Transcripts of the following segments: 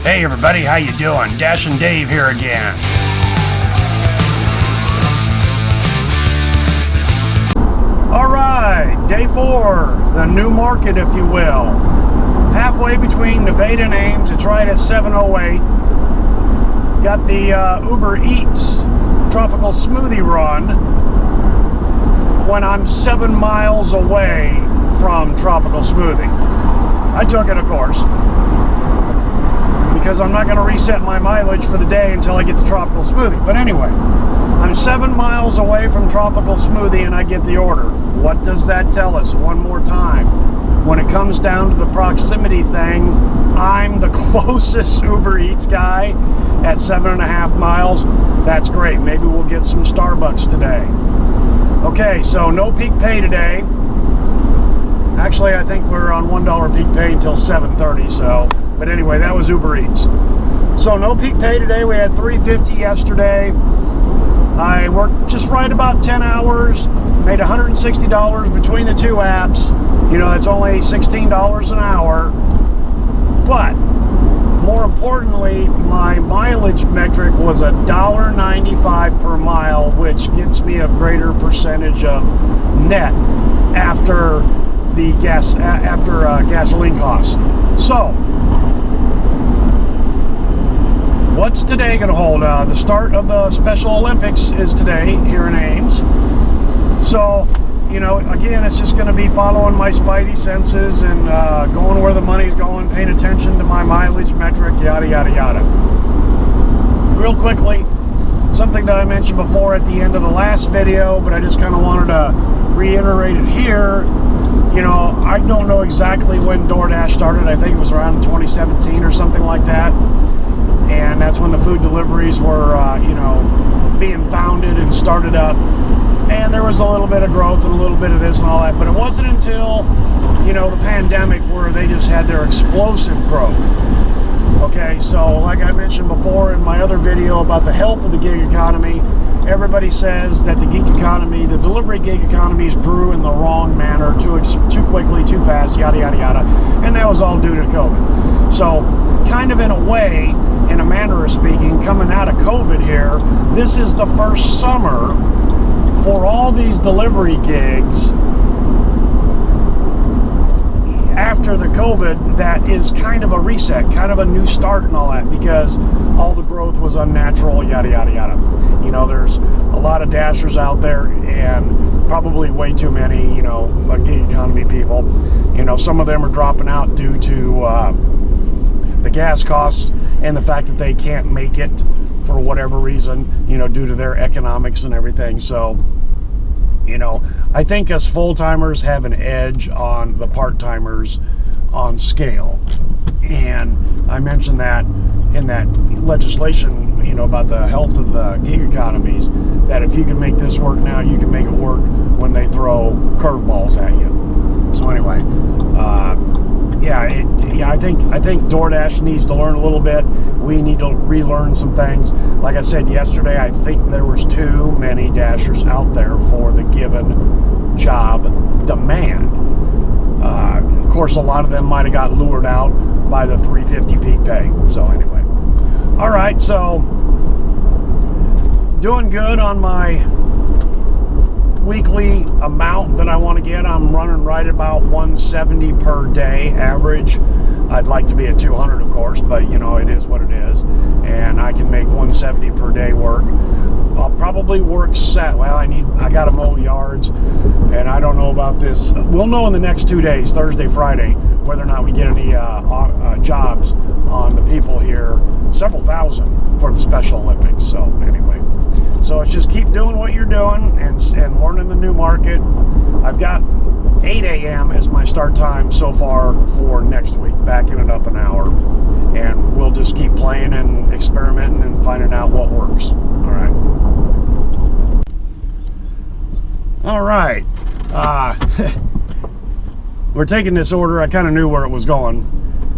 Hey everybody, how you doing? Dash and Dave here again. Alright, day 4, the new market if you will. Halfway between Nevada and Ames, it's right at 7:08. Got the Uber Eats tropical smoothie run when I'm 7 miles away from tropical smoothie. I took it, of course, because I'm not going to reset my mileage for the day until I get to tropical smoothie. But anyway, I'm 7 miles away from tropical smoothie and I get the order. What does that tell us? One more time. When it comes down to the proximity thing, I'm the closest Uber Eats guy at 7.5 miles. That's great. Maybe we'll get some Starbucks today. Okay, so no peak pay today. Actually, I think we're on $1 peak pay until 7:30, so... But anyway, that was Uber Eats. So no peak pay today. We had $3.50 yesterday. I worked just right about 10 hours. Made $160 between the two apps. You know, that's only $16 an hour. But more importantly, my mileage metric was $1.95 per mile, which gets me a greater percentage of net after the gasoline costs. So, what's today going to hold? The start of the Special Olympics is today here in Ames. So, you know, again, it's just going to be following my spidey senses and going where the money's going, paying attention to my mileage metric, yada, yada, yada. Real quickly, something that I mentioned before at the end of the last video, but I just kind of wanted to reiterate it here. You know, I don't know exactly when Doordash started. I think it was around 2017 or something like that. And that's when the food deliveries were, you know, being founded and started up. And there was a little bit of growth and a little bit of this and all that. But it wasn't until, you know, the pandemic where they just had their explosive growth. Okay, so like I mentioned before in my other video about the health of the gig economy, everybody says that the gig economy, the delivery gig economies grew in the wrong manner, too quickly, too fast, yada, yada, yada. And that was all due to COVID. So, kind of in a way, in a manner of speaking, coming out of COVID here, this is the first summer for all these delivery gigs after the COVID that is kind of a reset, kind of a new start and all that, because all the growth was unnatural, yada, yada, yada. You know, there's a lot of dashers out there and probably way too many, you know, gig economy people. You know, some of them are dropping out due to the gas costs and the fact that they can't make it for whatever reason, you know, due to their economics and everything. So, you know, I think us full-timers have an edge on the part-timers on scale. And I mentioned that in that legislation, you know, about the health of the gig economies, that if you can make this work now, you can make it work when they throw curveballs at you. So anyway, I think DoorDash needs to learn a little bit. We need to relearn some things. Like I said yesterday, I think there was too many dashers out there for the given job demand. Of course, a lot of them might have got lured out by the $3.50 peak pay. So anyway, all right. So doing good on my weekly amount that I want to get. I'm running right about 170 per day average. I'd like to be at 200, of course, but you know, it is what it is. And I can make 170 per day work. I'll probably work I gotta mow yards, and I don't know about this. We'll know in the next 2 days, Thursday, Friday, whether or not we get any jobs on the people here, several thousand for the Special Olympics. So anyway, so it's just keep doing what you're doing and learning the new market. I've got 8 a.m. as my start time so far for next week, backing it up an hour, and we'll just keep playing and experimenting and finding out what works. All right. We're taking this order. I kind of knew where it was going.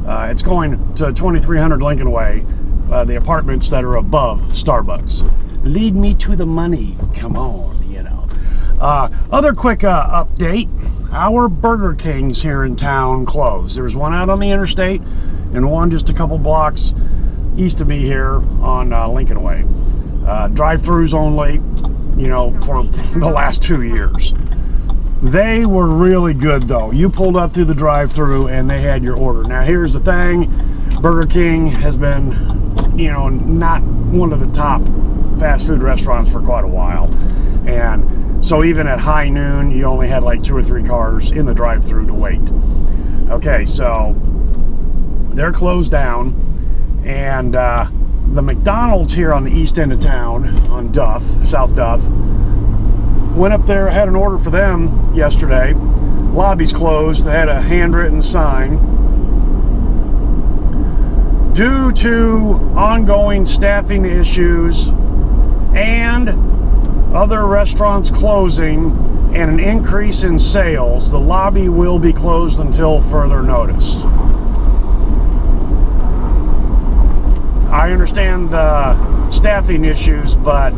It's going to 2300 Lincoln Way, the apartments that are above Starbucks. Lead me to the money. Come on, you know. Other quick update. Our Burger Kings here in town closed. There was one out on the interstate and one just a couple blocks east of me here on Lincoln Way. Drive-throughs only, you know, for the last 2 years. They were really good though. You pulled up through the drive-through and they had your order. Now here's the thing, Burger King has been, you know, not one of the top fast food restaurants for quite a while. And so even at high noon, you only had like 2 or 3 cars in the drive-through to wait. Okay, so they're closed down, and the McDonald's here on the east end of town, on Duff, South Duff, went up there, had an order for them yesterday. Lobby's closed. I had a handwritten sign. Due to ongoing staffing issues and other restaurants closing and an increase in sales, the lobby will be closed until further notice. I understand the staffing issues, but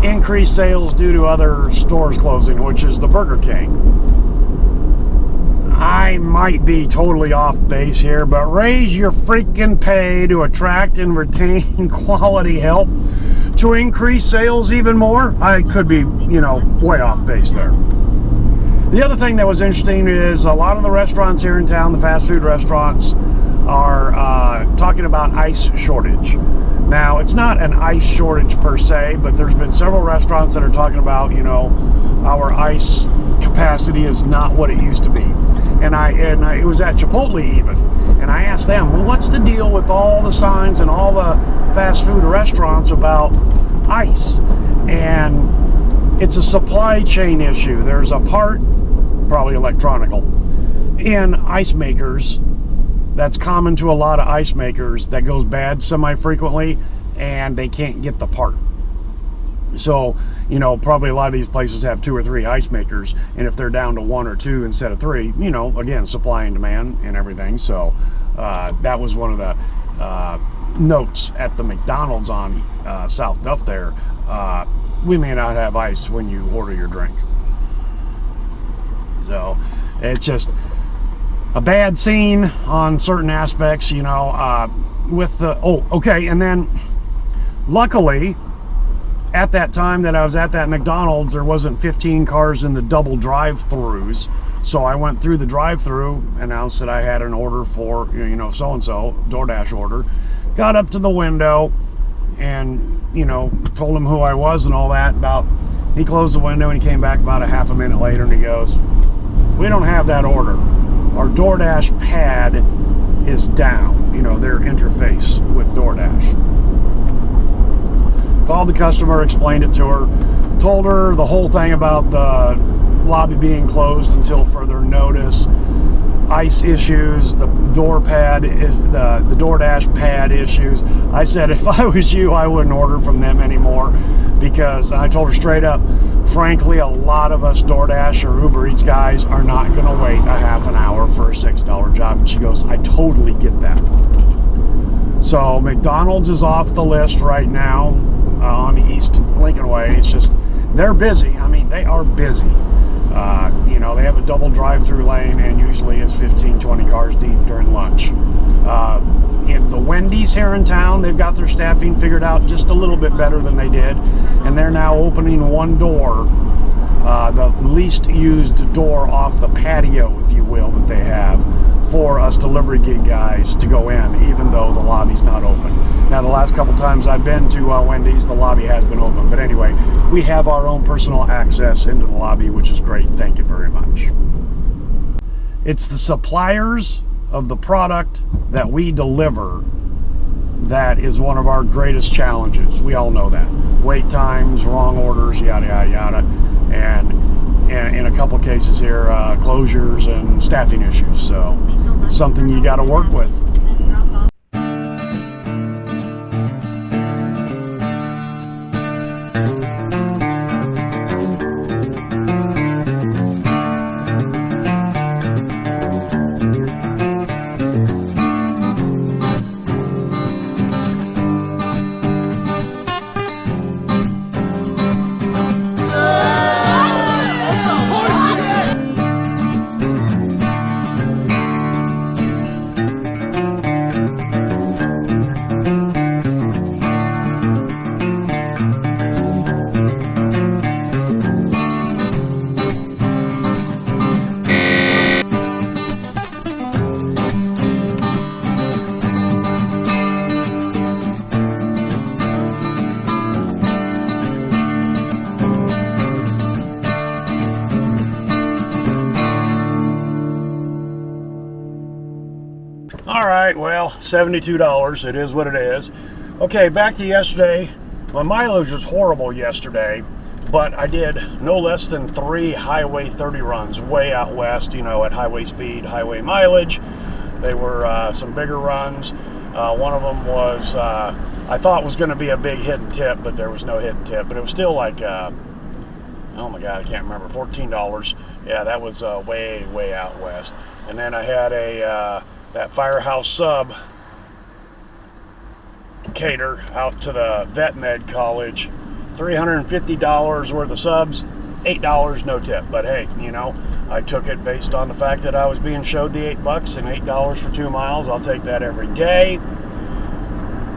increased sales due to other stores closing, which is the Burger King. I might be totally off base here, but raise your freaking pay to attract and retain quality help to increase sales even more. I could be, you know, way off base there. The other thing that was interesting is a lot of the restaurants here in town, the fast food restaurants, are talking about ice shortage. Now, it's not an ice shortage per se, but there's been several restaurants that are talking about, you know, our ice capacity is not what it used to be. And it was at Chipotle even, and I asked them, well, what's the deal with all the signs and all the fast food restaurants about ice? And it's a supply chain issue. There's a part, probably electronical, in ice makers that's common to a lot of ice makers that goes bad semi-frequently, and they can't get the part. So, you know, probably a lot of these places have 2 or 3 ice makers, and if they're down to 1 or 2 instead of 3, you know, again, supply and demand and everything. So that was one of the notes at the McDonald's on South Duff there. We may not have ice when you order your drink. So it's just a bad scene on certain aspects, you know, with the, okay, and then luckily at that time that I was at that McDonald's, there wasn't 15 cars in the double drive-throughs, so I went through the drive-through, announced that I had an order for, you know, so-and-so, DoorDash order, got up to the window and, you know, told him who I was and all that. He closed the window and he came back about a half a minute later and he goes, we don't have that order. Our DoorDash pad is down, you know, their interface with DoorDash. Called the customer, explained it to her, told her the whole thing about the lobby being closed until further notice, ice issues, the door pad, the DoorDash pad issues. I said, if I was you, I wouldn't order from them anymore, because I told her straight up, frankly, a lot of us DoorDash or Uber Eats guys are not going to wait a half an hour for a $6 job. And she goes, I totally get that. So McDonald's is off the list right now on the East Lincoln Way. It's just, they're busy. I mean, they are busy. You know, they have a double drive-through lane, and usually it's 15, 20 cars deep during lunch. In the Wendy's here in town, they've got their staffing figured out just a little bit better than they did, and they're now opening one door, the least used door off the patio, if you will, that they have for us delivery gig guys to go in, even though the lobby's not open. Now, the last couple times I've been to Wendy's, the lobby has been open. But anyway, we have our own personal access into the lobby, which is great. Thank you very much. It's the suppliers of the product that we deliver that is one of our greatest challenges. We all know that. Wait times, wrong orders, yada, yada, yada. And in a couple cases here, closures and staffing issues. So it's something you got to work with. All right, well, $72. It is what it is. Okay, back to yesterday. My mileage was horrible yesterday, but I did no less than 3 Highway 30 runs way out west, you know, at highway speed, highway mileage. They were some bigger runs. One of them was, I thought was going to be a big hidden tip, but there was no hidden tip. But it was still like, oh my God, I can't remember, $14. Yeah, that was way, way out west. And then I had a that Firehouse sub cater out to the Vet Med College. $350 worth of subs, $8 no tip. But hey, you know, I took it based on the fact that I was being showed the $8 and $8 for 2 miles. I'll take that every day.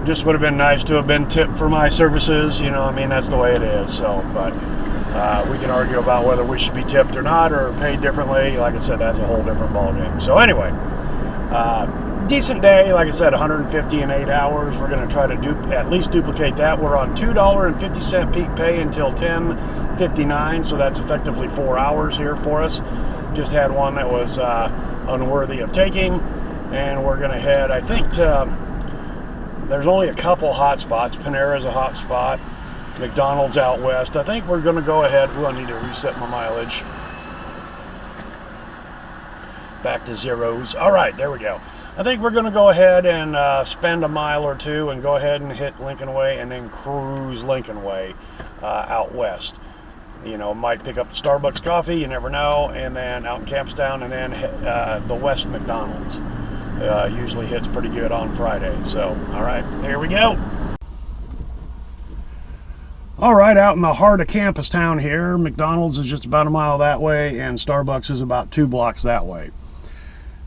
Just would have been nice to have been tipped for my services, you know, I mean, that's the way it is. So, but we can argue about whether we should be tipped or not, or paid differently. Like I said, that's a whole different ballgame. So anyway, decent day. Like I said, 150 in 8 hours. We're going to try to at least duplicate that. We're on $2.50 peak pay until 10:59, so that's effectively 4 hours here for us. Just had one that was unworthy of taking, and we're going to head, I think, there's only a couple hot spots. Panera's a hot spot. McDonald's out west. I think we're going to go ahead. Ooh, I need to reset my mileage. Back to zeros. All right, there we go. I think we're going to go ahead and spend a mile or two and go ahead and hit Lincoln Way and then cruise Lincoln Way out west. You know, might pick up the Starbucks coffee, you never know, and then out in Campstown, and then the West McDonald's. Usually hits pretty good on Friday. So, all right, here we go. All right, out in the heart of campus town here, McDonald's is just about a mile that way, and Starbucks is about 2 blocks that way.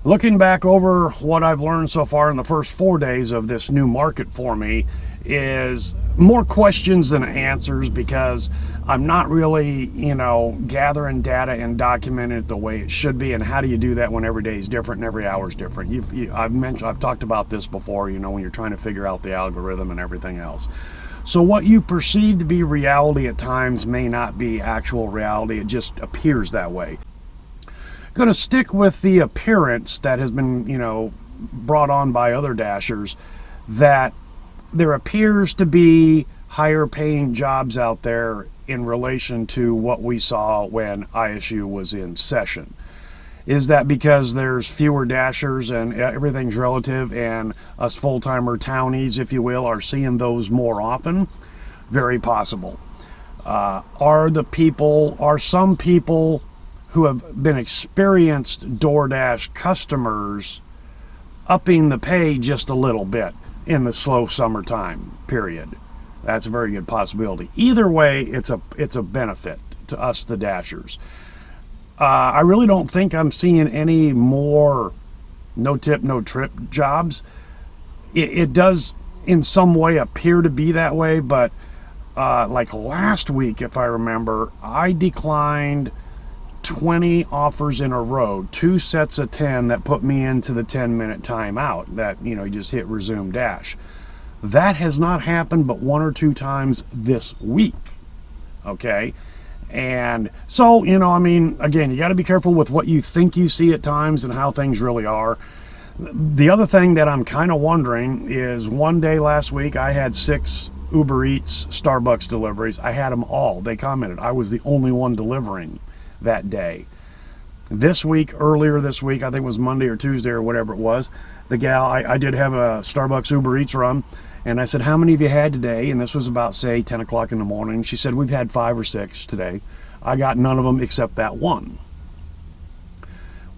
Looking back over what I've learned so far in the first 4 days of this new market for me is more questions than answers, because I'm not really, you know, gathering data and documenting it the way it should be. And how do you do that when every day is different and every hour is different? I've talked about this before, you know, when you're trying to figure out the algorithm and everything else. So what you perceive to be reality at times may not be actual reality. It just appears that way. Going to stick with the appearance that has been, you know, brought on by other dashers, that there appears to be higher paying jobs out there in relation to what we saw when ISU was in session. Is that because there's fewer dashers and everything's relative, and us full-timer townies, if you will, are seeing those more often? Very possible. Are some people who have been experienced DoorDash customers upping the pay just a little bit in the slow summertime period? That's a very good possibility. Either way, it's a benefit to us, the dashers. I really don't think I'm seeing any more no tip, no trip jobs. It does in some way appear to be that way, but like last week, if I remember, I declined 20 offers in a row, 2 sets of 10 that put me into the 10-minute timeout that, you know, you just hit resume dash. That has not happened but 1 or 2 times this week. Okay? And so, you know, I mean, again, you got to be careful with what you think you see at times and how things really are. The other thing that I'm kind of wondering is, one day last week I had 6 Uber Eats Starbucks deliveries. I had them all. They commented I was the only one delivering that day. This week, earlier this week, I think it was Monday or Tuesday or whatever it was, the gal, I did have a Starbucks Uber Eats run, and I said, how many have you had today? And this was about, say, 10 o'clock in the morning. She said, we've had 5 or 6 today. I got none of them except that one.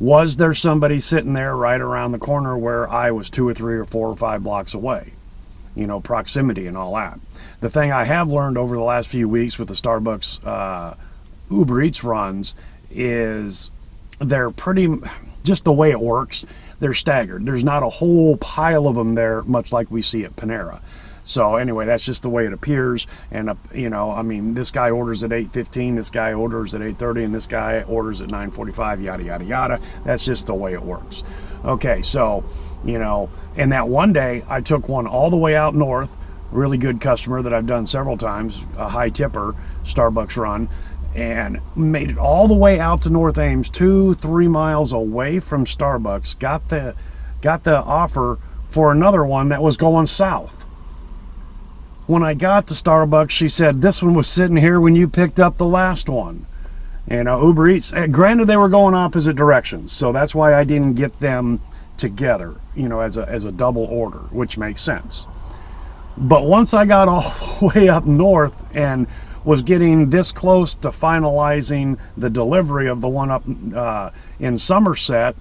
Was there somebody sitting there right around the corner where I was 2 or 3 or 4 or 5 blocks away? You know, proximity and all that. The thing I have learned over the last few weeks with the Starbucks Uber Eats runs is they're pretty, just the way it works, they're staggered. There's not a whole pile of them there, much like we see at Panera. So anyway, that's just the way it appears. And, you know, I mean, this guy orders at 8:15, this guy orders at 8:30, and this guy orders at 9:45, yada, yada, yada. That's just the way it works. Okay, so, you know, and that one day I took one all the way out north, really good customer that I've done several times, a high tipper, Starbucks run, and made it all the way out to North Ames, 2-3 miles away from Starbucks, got the got the offer for another one that was going south. When I got to Starbucks, she said, this one was sitting here when you picked up the last one. And Uber Eats, granted they were going opposite directions, so that's why I didn't get them together, you know, as a double order, which makes sense. But once I got all the way up north and was getting this close to finalizing the delivery of the one up in Somerset,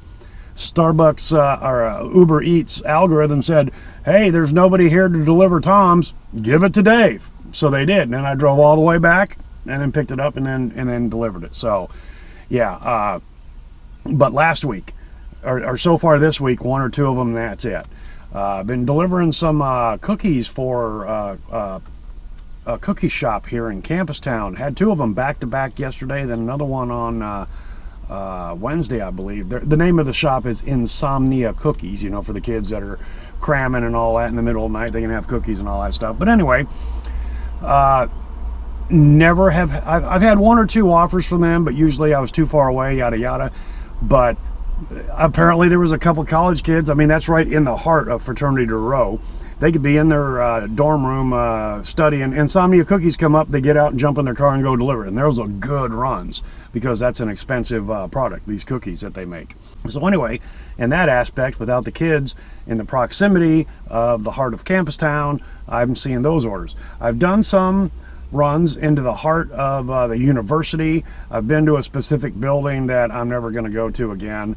Starbucks or Uber Eats algorithm said, hey, there's nobody here to deliver Tom's, give it to Dave. So they did, and then I drove all the way back and then picked it up and then delivered it. So yeah, but last week or so far this week, one or two of them, that's it. I've been delivering some cookies for a cookie shop here in Campus Town. Had two of them back to back yesterday, then another one on Wednesday, I believe. The name of the shop is Insomnia Cookies, you know, for the kids that are cramming and all that in the middle of the night. They can have cookies and all that stuff. But anyway, I've had one or two offers from them, but usually I was too far away, yada yada. But apparently there was a couple college kids. I mean, that's right in the heart of Fraternity Row. They could be in their dorm room studying. Insomnia Cookies come up, they get out and jump in their car and go deliver it. And those are good runs because that's an expensive product, these cookies that they make. So anyway, in that aspect, without the kids in the proximity of the heart of Campus Town, I'm seeing those orders. I've done some runs into the heart of the university. I've been to a specific building that I'm never going to go to again.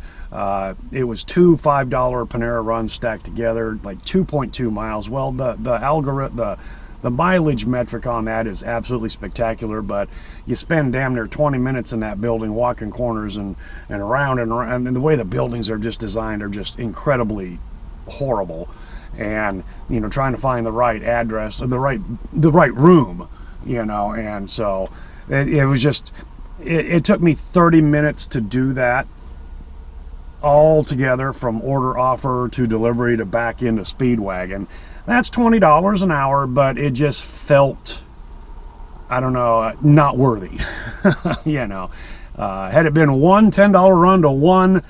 It was two $5 Panera runs stacked together, like 2.2 miles. Well, the algorithm, the mileage metric on that is absolutely spectacular, but you spend damn near 20 minutes in that building walking corners and around and around, and the way the buildings are just designed are just incredibly horrible. And, you know, trying to find the right address, the right room, you know, and so it was just, it took me 30 minutes to do that all together, from order offer to delivery to back into Speedwagon. That's $20 an hour, but it just felt, I don't know, not worthy. You know, had it been one $10 run to one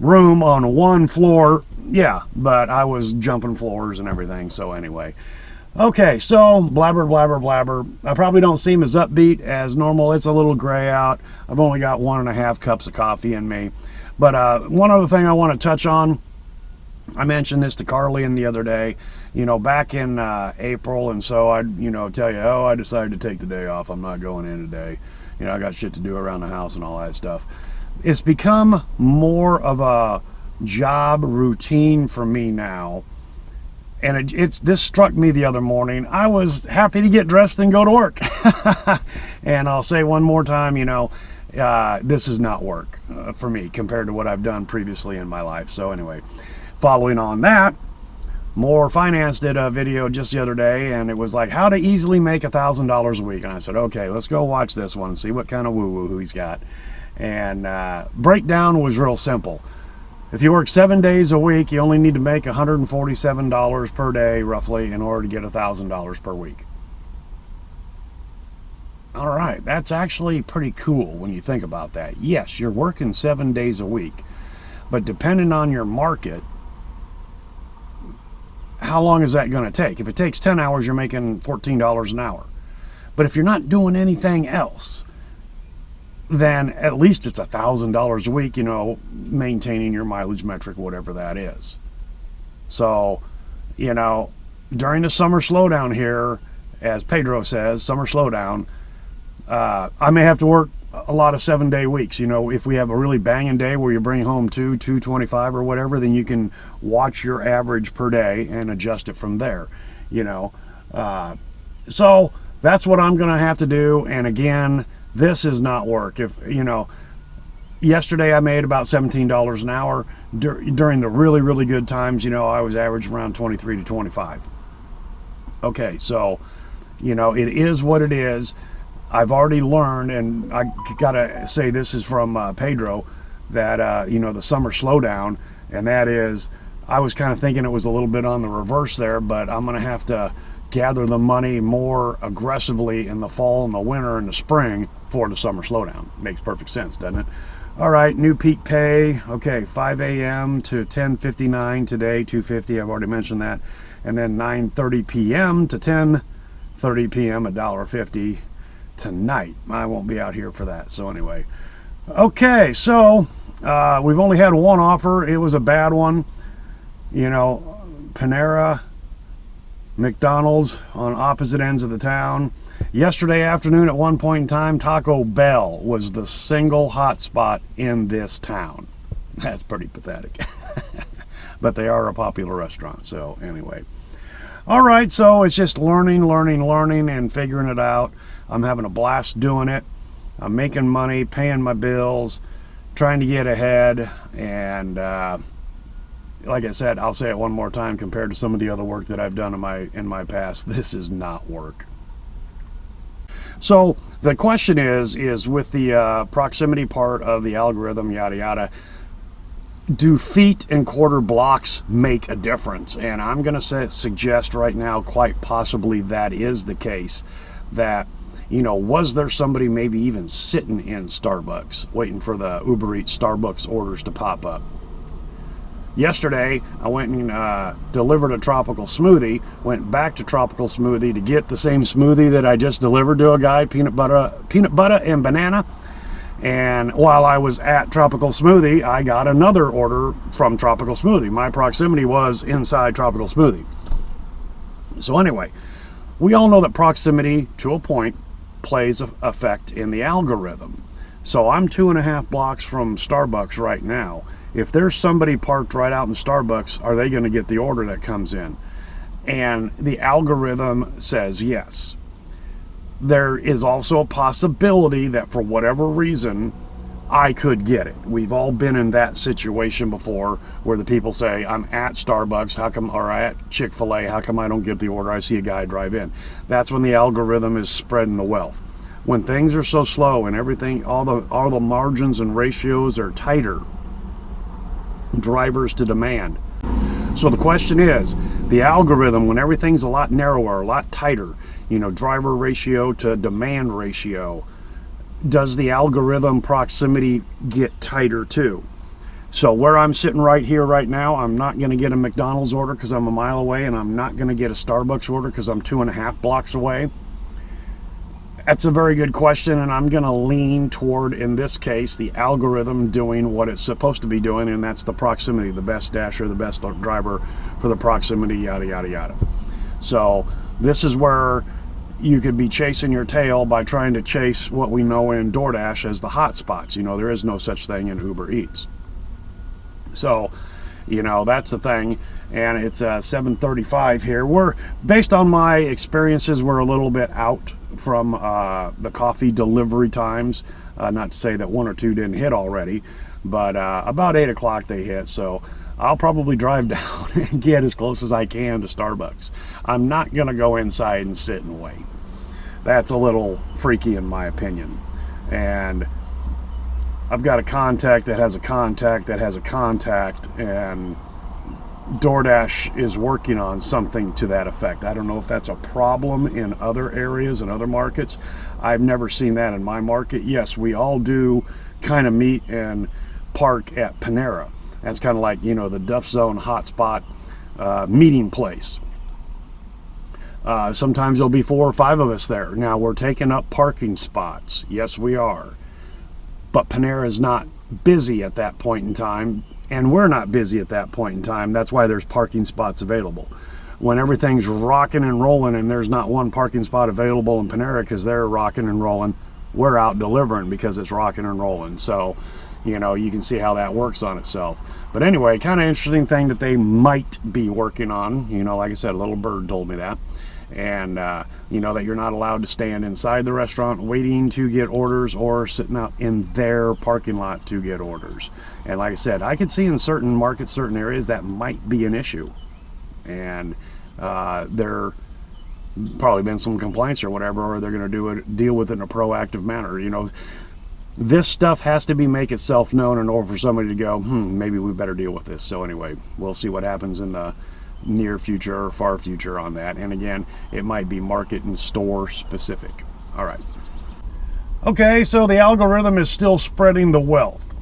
room on one floor, yeah, but I was jumping floors and everything. So anyway, okay, so blabber, blabber, blabber. I probably don't seem as upbeat as normal. It's a little gray out. I've only got 1.5 cups of coffee in me. But one other thing I want to touch on, I mentioned this to Carly the other day, you know, back in April, and so I'd, you know, tell you, oh, I decided to take the day off. I'm not going in today. You know, I got shit to do around the house and all that stuff. It's become more of a job routine for me now. And this struck me the other morning. I was happy to get dressed and go to work. And I'll say one more time, you know, this is not work for me compared to what I've done previously in my life. So anyway, following on that, More Finance did a video just the other day, and it was like how to easily make $1,000 a week. And I said, okay, let's go watch this one and see what kind of woo-woo he's got. And breakdown was real simple. If you work 7 days a week, you only need to make $147 per day, roughly, in order to get $1,000 per week. All right, that's actually pretty cool when you think about that. Yes, you're working 7 days a week, but depending on your market, how long is that going to take? If it takes 10 hours, you're making $14 an hour. But if you're not doing anything else, then at least it's $1,000 a week, you know, maintaining your mileage metric, whatever that is. So, you know, during the summer slowdown here, as Pedro says, summer slowdown, I may have to work a lot of 7-day weeks. You know, if we have a really banging day where you bring home 225 or whatever, then you can watch your average per day and adjust it from there, you know. So that's what I'm going to have to do. And again, this is not work. If, you know, yesterday I made about $17 an hour. During the really, really good times, you know, I was averaging around 23 to 25. Okay, so, you know, it is what it is. I've already learned, and I gotta say this is from Pedro, that, you know, the summer slowdown, and that is, I was kind of thinking it was a little bit on the reverse there, but I'm gonna have to gather the money more aggressively in the fall and the winter and the spring for the summer slowdown. Makes perfect sense, doesn't it? All right, new peak pay. Okay, 5 a.m. to 10:59 today, 250. I've already mentioned that. And then 9:30 p.m. to 10:30 p.m. $1.50 tonight. I won't be out here for that. So anyway, okay. So we've only had one offer. It was a bad one. You know, Panera, McDonald's on opposite ends of the town. Yesterday afternoon at one point in time, Taco Bell was the single hotspot in this town. That's pretty pathetic. But they are a popular restaurant, so anyway. All right, so it's just learning and figuring it out. I'm having a blast doing it. I'm making money, paying my bills, trying to get ahead, and like I said, I'll say it one more time, compared to some of the other work that I've done in my past, this is not work. So the question is with the proximity part of the algorithm, yada yada, do feet and quarter blocks make a difference? And I'm going to suggest right now, quite possibly that is the case. That, you know, was there somebody maybe even sitting in Starbucks waiting for the Uber Eats Starbucks orders to pop up? Yesterday, I went and delivered a tropical smoothie, went back to tropical smoothie to get the same smoothie that I just delivered to a guy, peanut butter and banana. And while I was at tropical smoothie, I got another order from tropical smoothie. My proximity was inside tropical smoothie. So anyway, we all know that proximity to a point plays an effect in the algorithm. So I'm 2.5 blocks from Starbucks right now. If there's somebody parked right out in Starbucks, are they going to get the order that comes in? And the algorithm says yes. There is also a possibility that for whatever reason, I could get it. We've all been in that situation before where the people say, I'm at Starbucks, how come, or at Chick-fil-A, how come I don't get the order? I see a guy drive in. That's when the algorithm is spreading the wealth. When things are so slow and everything, all the margins and ratios are tighter, drivers to demand. So the question is, the algorithm, when everything's a lot narrower, a lot tighter, you know, driver ratio to demand ratio, does the algorithm proximity get tighter too? So where I'm sitting right here right now, I'm not going to get a McDonald's order because I'm a mile away, and I'm not going to get a Starbucks order because I'm 2.5 blocks away. That's a very good question, and I'm going to lean toward, in this case, the algorithm doing what it's supposed to be doing, and that's the proximity, the best dasher, the best driver for the proximity, yada, yada, yada. So this is where you could be chasing your tail by trying to chase what we know in Doordash as the hot spots. You know, there is no such thing in Uber Eats. So, you know, that's the thing. And it's 7:35 here. We're, based on my experiences, we're a little bit out from the coffee delivery times. Not to say that one or two didn't hit already, but about 8 o'clock they hit. So I'll probably drive down and get as close as I can to Starbucks. I'm not going to go inside and sit and wait. That's a little freaky in my opinion. And I've got a contact that has a contact that has a contact, and Doordash is working on something to that effect. I don't know if that's a problem in other areas and other markets. I've never seen that in my market. Yes, we all do kind of meet and park at Panera. That's kind of like, you know, the Duff Zone hotspot meeting place. Sometimes there'll be 4 or 5 of us there. Now, we're taking up parking spots. Yes, we are. But Panera is not busy at that point in time, and we're not busy at that point in time. That's why there's parking spots available. When everything's rocking and rolling and there's not one parking spot available in Panera because they're rocking and rolling, we're out delivering because it's rocking and rolling. So, you know, you can see how that works on itself. But anyway, kind of interesting thing that they might be working on. You know, like I said, a little bird told me that. And, you know, that you're not allowed to stand inside the restaurant waiting to get orders or sitting out in their parking lot to get orders. And like I said, I could see in certain markets, certain areas, that might be an issue. And there probably been some complaints or whatever, or they're going to deal with it in a proactive manner. You know, this stuff has to make itself known in order for somebody to go, maybe we better deal with this. So anyway, we'll see what happens in the near future or far future on that. And again, it might be market and store specific. All right. Okay, so the algorithm is still spreading the wealth.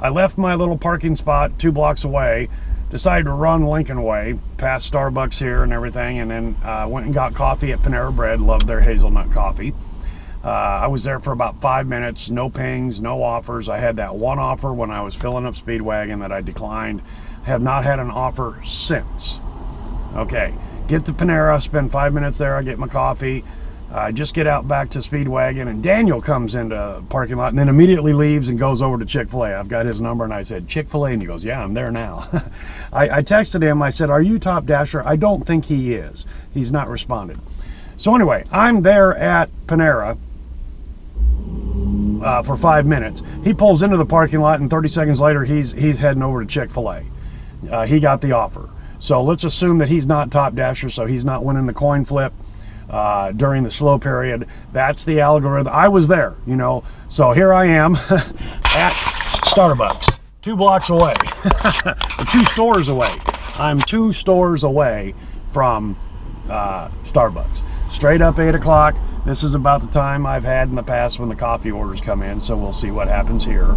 I left my little parking spot 2 blocks away, decided to run Lincoln Way, past Starbucks here and everything, and then went and got coffee at Panera Bread. Loved their hazelnut coffee. I was there for about 5 minutes, no pings, no offers. I had that one offer when I was filling up Speedwagon that I declined. Have not had an offer since. Okay, get to Panera, spend 5 minutes there, I get my coffee. I just get out back to Speedwagon, and Daniel comes into the parking lot and then immediately leaves and goes over to Chick-fil-A. I've got his number, and I said, Chick-fil-A? And he goes, yeah, I'm there now. I texted him. I said, are you Top Dasher? I don't think he is. He's not responded. So anyway, I'm there at Panera for 5 minutes. He pulls into the parking lot, and 30 seconds later, he's heading over to Chick-fil-A. He got the offer. So let's assume that he's not Top Dasher, so he's not winning the coin flip during the slow period. That's the algorithm. I was there, you know. So here I am at Starbucks, 2 blocks away, 2 stores away. I'm 2 stores away from Starbucks. Straight up 8 o'clock. This is about the time I've had in the past when the coffee orders come in, so we'll see what happens here.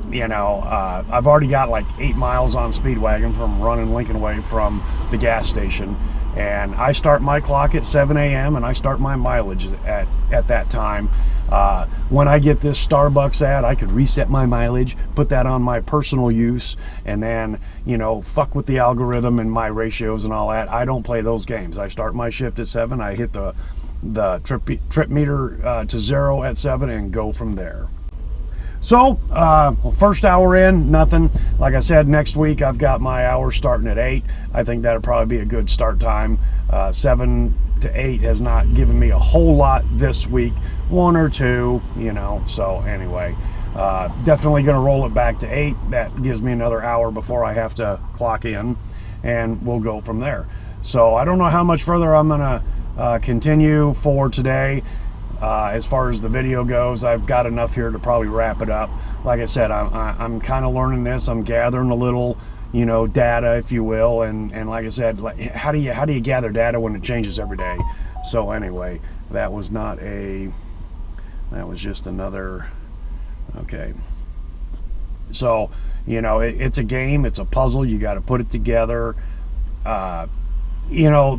You know, I've already got like 8 miles on Speedwagon from running Lincoln Way from the gas station, and I start my clock at 7 a.m. and I start my mileage at that time. When I get this Starbucks ad, I could reset my mileage, put that on my personal use, and then, you know, fuck with the algorithm and my ratios and all that. I don't play those games. I start my shift at 7, I hit the trip meter to 0 at 7 and go from there. So, first hour in, nothing. Like I said, next week I've got my hours starting at 8. I think that'll probably be a good start time. 7 to 8 has not given me a whole lot this week. 1 or 2, you know. So anyway, definitely going to roll it back to 8. That gives me another hour before I have to clock in, and we'll go from there. So I don't know how much further I'm going to continue for today. As far as the video goes, I've got enough here to probably wrap it up. Like I said, I'm kind of learning this. I'm gathering a little, you know, data, if you will, and like I said, like, how do you gather data when it changes every day? So anyway, that was just another. Okay. So, you know, it's a game. It's a puzzle. You got to put it together. You know,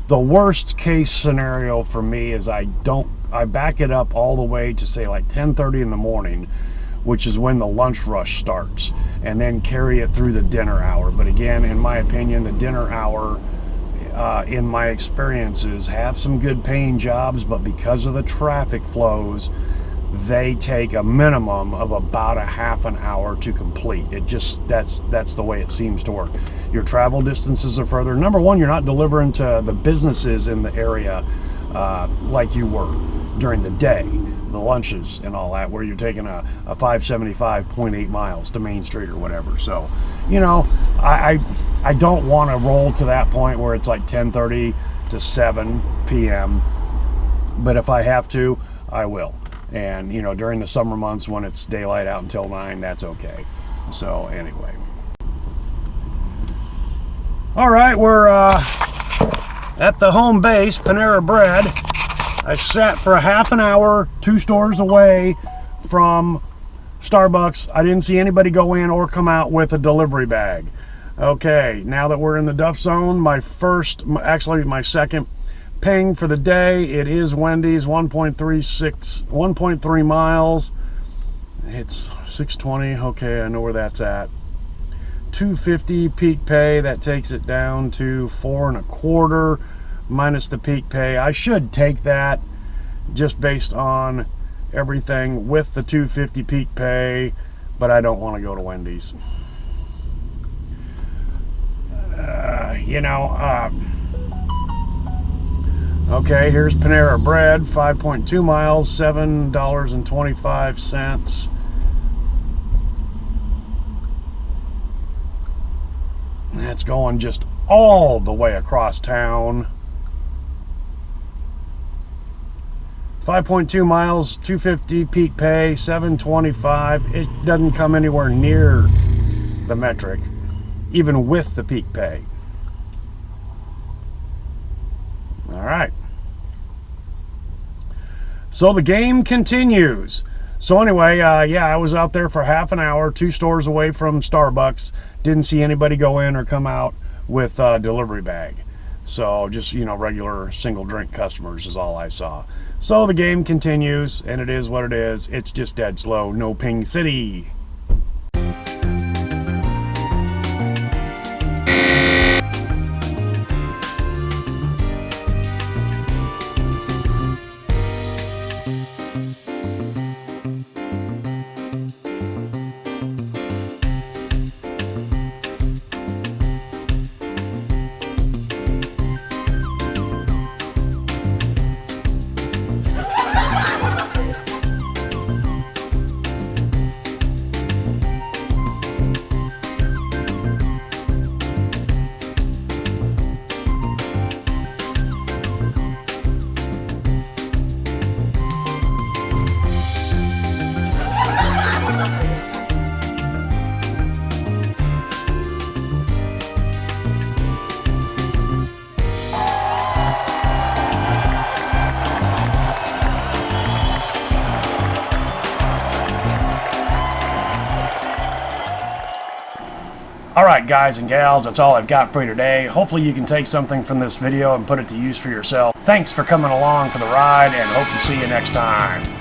the worst case scenario for me is I back it up all the way to say like 10:30 in the morning, which is when the lunch rush starts, and then carry it through the dinner hour. But again, in my opinion, the dinner hour, in my experiences, have some good paying jobs, but because of the traffic flows, they take a minimum of about a half an hour to complete. It just, that's the way it seems to work. Your travel distances are further. Number one, you're not delivering to the businesses in the area like you were during the day, the lunches and all that, where you're taking a 575.8 miles to Main Street or whatever. So, you know, I don't want to roll to that point where it's like 10:30 to 7 p.m. But if I have to, I will. And, you know, during the summer months when it's daylight out until 9, that's okay. So anyway. All right, we're at the home base, Panera Bread. I sat for a half an hour, 2 stores away from Starbucks. I didn't see anybody go in or come out with a delivery bag. Okay, now that we're in the Duff Zone, my second ping for the day. It is Wendy's, 1.3 miles. It's 6:20. Okay, I know where that's at. $2.50 peak pay. That takes it down to $4.25 minus the peak pay. I should take that just based on everything with the $2.50 peak pay, but I don't want to go to Wendy's. Okay, here's Panera Bread, 5.2 miles, $7.25. That's going just all the way across town. 5.2 miles, $2.50 peak pay, $7.25. It doesn't come anywhere near the metric, even with the peak pay. All right. So the game continues. So anyway, yeah, I was out there for half an hour, 2 stores away from Starbucks. Didn't see anybody go in or come out with a delivery bag. So just, you know, regular single drink customers is all I saw. So the game continues, and it is what it is. It's just dead slow. No ping city. Alright guys and gals, that's all I've got for you today. Hopefully you can take something from this video and put it to use for yourself. Thanks for coming along for the ride, and hope to see you next time.